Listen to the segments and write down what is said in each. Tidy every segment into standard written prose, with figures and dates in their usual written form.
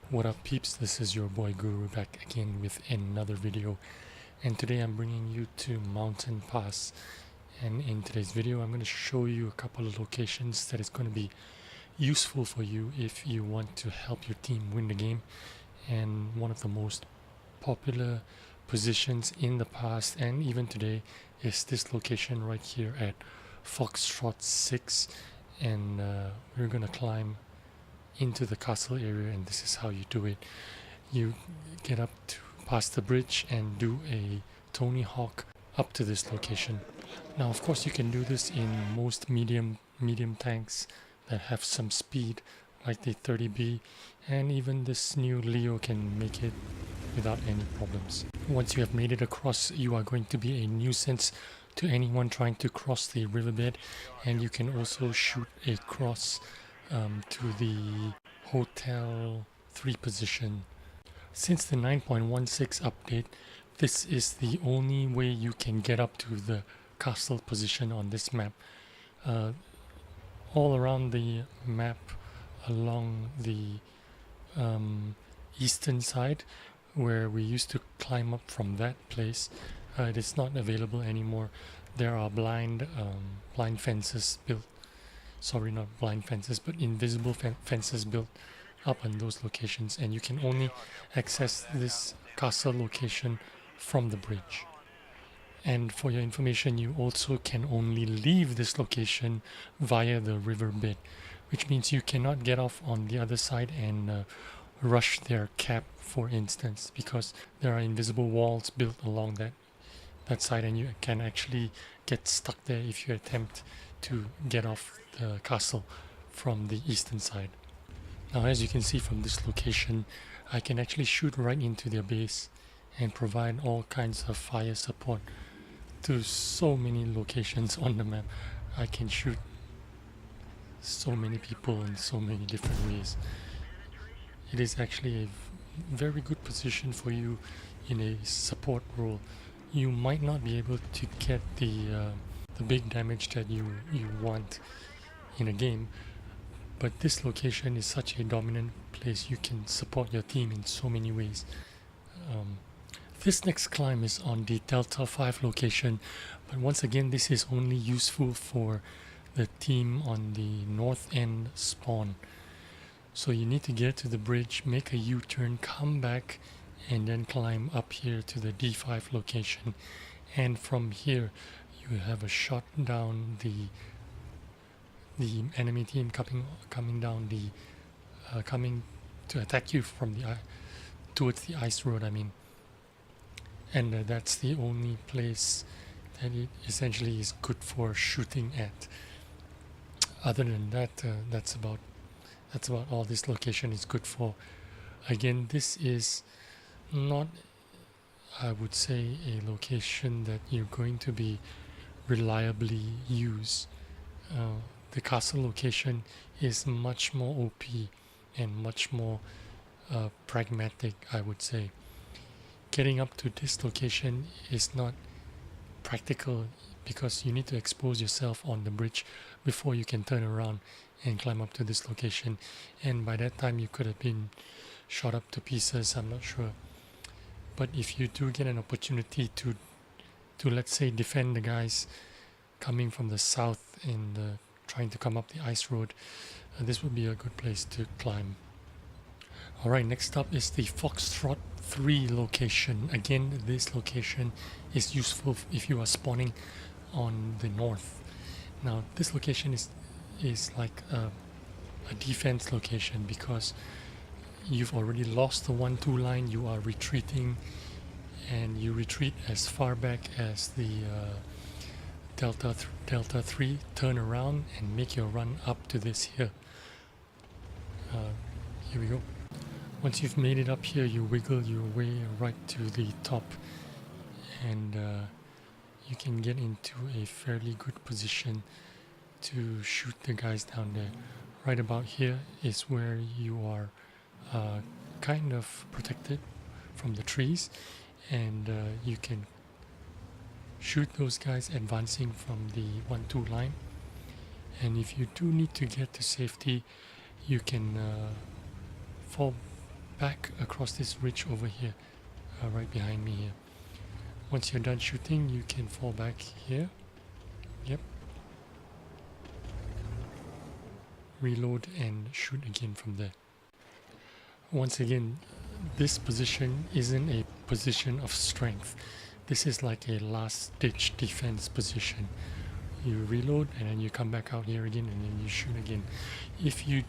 What up peeps, this is your boy Guru back again with another video, and today I'm bringing you to Mountain Pass. And in today's video I'm going to show you a couple of locations that is going to be useful for you if you want to help your team win the game. And one of the most popular positions in the past and even today is this location right here at Foxtrot 6, and we're going to climb into the castle area, and this is how you do it. You get up to past the bridge and do a Tony Hawk up to this location. Now of course you can do this in most medium tanks that have some speed, like the 30B, and even this new Leo can make it without any problems. Once you have made it across, you are going to be a nuisance to anyone trying to cross the riverbed, and you can also shoot across to the Hotel 3 position. Since the 9.16 update, this is the only way you can get up to the castle position on this map. All around the map, along the eastern side, where we used to climb up from that place, it is not available anymore. There are blind fences built. Sorry, not blind fences, but invisible fences built up on those locations, and you can only access this castle location from the bridge. And for your information, you also can only leave this location via the riverbed, which means you cannot get off on the other side and rush their cap, for instance, because there are invisible walls built along that side, and you can actually get stuck there if you attempt to get off the castle from the eastern side. Now as you can see from this location, I can actually shoot right into their base and provide all kinds of fire support to so many locations on the map. I can shoot so many people in so many different ways. It is actually a very good position for you in a support role. You might not be able to get the big damage that you want in a game, but this location is such a dominant place. You can support your team in so many ways. This next climb is on the Delta 5 location, but once again this is only useful for the team on the north end spawn. So you need to get to the bridge, make a U-turn, come back, and then climb up here to the D5 location, and from here you have a shot down the enemy team coming down the coming to attack you from the towards the ice road, I mean. And that's the only place that it essentially is good for shooting at. Other than that, that's about all this location is good for. Again, this is not, I would say, a location that you're going to be reliably use. The castle location is much more OP and much more pragmatic, I would say. Getting up to this location is not practical because you need to expose yourself on the bridge before you can turn around and climb up to this location, and by that time you could have been shot up to pieces, I'm not sure. But if you do get an opportunity to let's say defend the guys coming from the south and trying to come up the ice road, this would be a good place to climb. Alright, next up is the Foxtrot 3 location. Again, this location is useful if you are spawning on the north. Now this location is like a defense location because you've already lost the 1-2 line, you are retreating, and you retreat as far back as the Delta 3, turn around and make your run up to this here. Here we go. Once you've made it up here, you wiggle your way right to the top, and you can get into a fairly good position to shoot the guys down there. Right about here is where you are kind of protected from the trees, and you can shoot those guys advancing from the 1-2 line. And if you do need to get to safety, you can fall back across this ridge over here, right behind me here. Once you're done shooting, you can fall back here. Yep. Reload and shoot again from there. Once again, this position isn't a position of strength. This is like a last-ditch defense position. You reload and then you come back out here again and then you shoot again. If you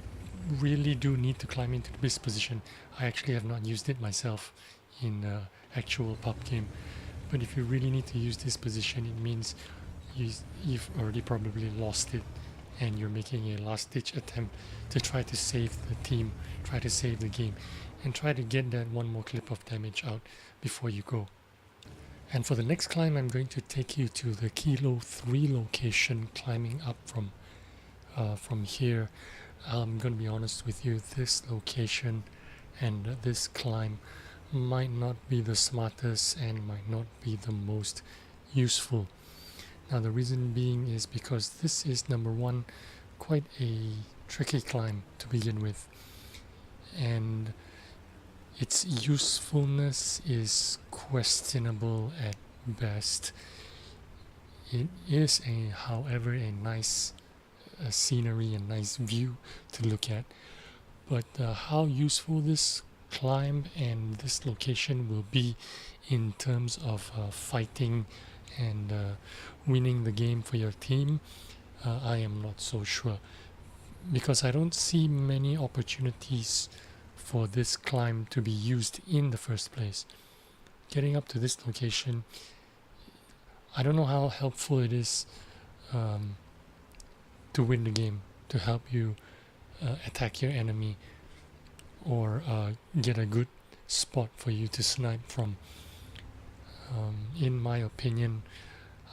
really do need to climb into this position, I actually have not used it myself in actual pub game. But if you really need to use this position, it means you've already probably lost it and you're making a last-ditch attempt to try to save the team, try to save the game, and try to get that one more clip of damage out before you go. And for the next climb, I'm going to take you to the Kilo 3 location, climbing up from here. I'm going to be honest with you, this location and this climb might not be the smartest and might not be the most useful. Now the reason being is because this is, number one, quite a tricky climb to begin with, and its usefulness is questionable at best. It is, however, a nice scenery and nice view to look at, but how useful this climb and this location will be in terms of fighting and winning the game for your team, I am not so sure, because I don't see many opportunities for this climb to be used in the first place. Getting up to this location, I don't know how helpful it is to win the game, to help you attack your enemy, or get a good spot for you to snipe from. In my opinion,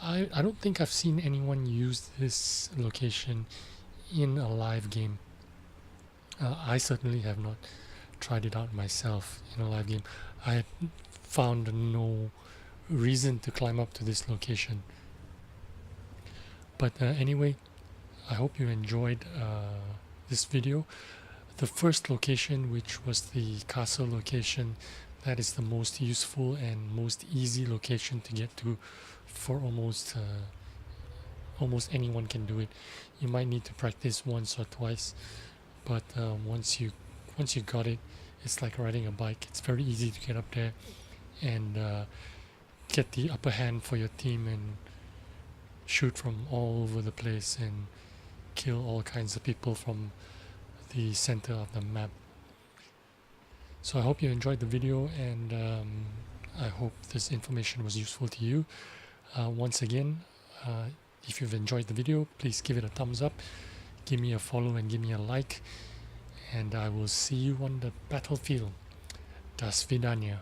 I don't think I've seen anyone use this location in a live game. I certainly have not tried it out myself in a live game. I had found no reason to climb up to this location. But anyway, I hope you enjoyed this video. The first location, which was the castle location, that is the most useful and most easy location to get to for almost anyone can do it. You might need to practice once or twice, but once you got it, it's like riding a bike. It's very easy to get up there and get the upper hand for your team and shoot from all over the place and kill all kinds of people from the center of the map. So I hope you enjoyed the video, and I hope this information was useful to you. Once again, if you've enjoyed the video, please give it a thumbs up, give me a follow and give me a like, and I will see you on the battlefield. Das Vidania.